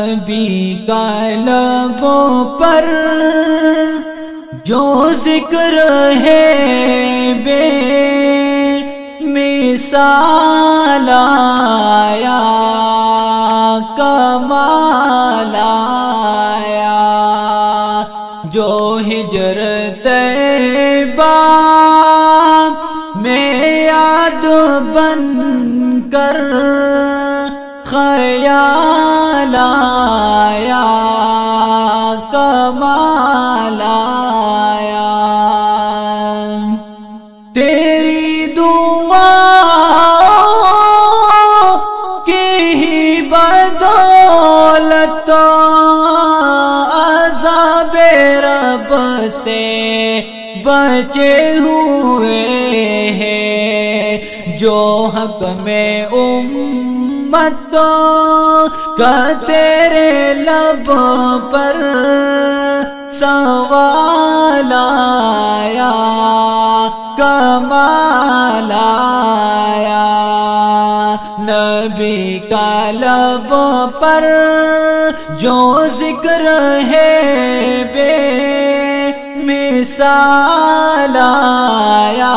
نبی کا لبوں پر جو ذکر ہے بے مثال آیا، کمال آیا، جو ہجر طیبہ میں یاد بن کر خیال آیا، کمال آیا، تیری دعا کی ہی بدولت عذاب رب سے بچے ہوئے ہیں، جو حق میں امت کا تیرے لب پر سوال آیا، کمال آیا، نبی کا لب پر جو ذکر ہے بے مثال آیا،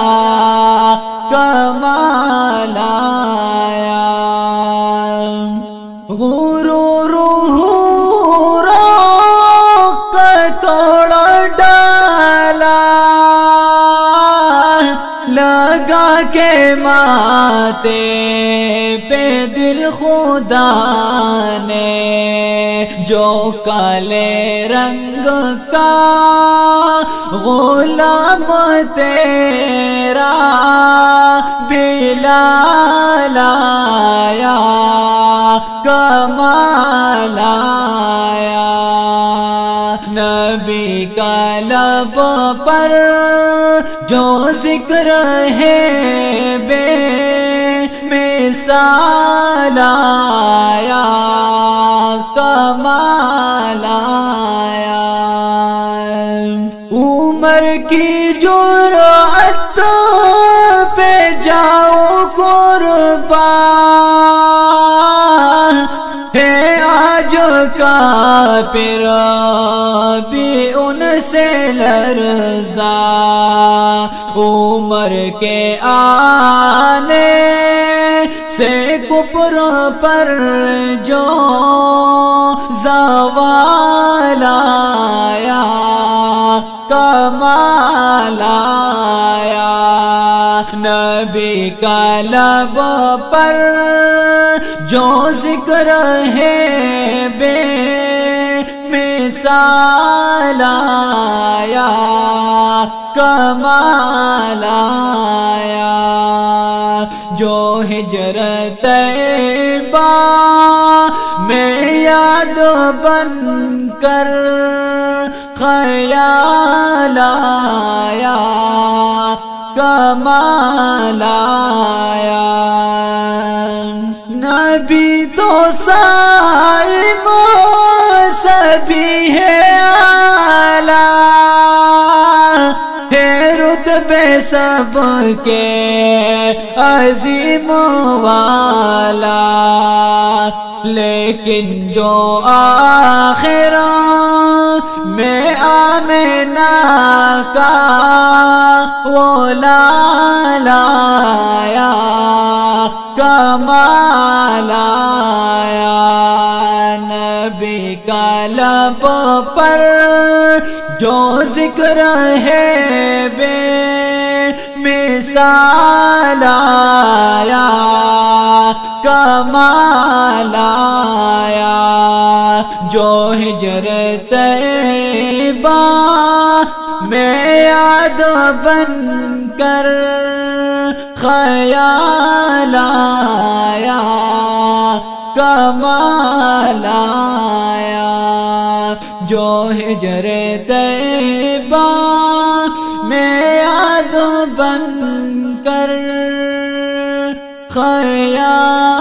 کمال آیا، غرور کا توڑ ڈالا، لگا کے ماتے پہ دل خدا نے، جو کالے رنگ کا غلام تیرا بلال آیا، کمال آیا، نبی کا لب پر جو ذکر ہے بے مثال آیا، کمال آیا، عمر کی جرأت پہ جاؤ قربان ہے آج کافر بھی ان سے لرزا، عمر کے آنے سے کفر پر جو زوال آیا، کمال آیا، نبی کا لب پر جو ذکر ہے بے مثال آیا، کمال آیا، جو ہجر طیبہ میں یاد بن کر خیال آیا، کمال آیا، نبی تو صائم سبھی ہے اعلیٰ، ہے رتبے سب کے عظیم والا، لیکن جو آخرت میں آمنہ کا وہ لال آیا، کمال آیا، نبی کا لب پر جو ذکر ہے بے مثال آیا، کمال آیا، جو ہجر طیبہ میں یاد بن کر خیال آیا، کمال آیا، جو ہجر طیبہ میں یاد بن کر خیال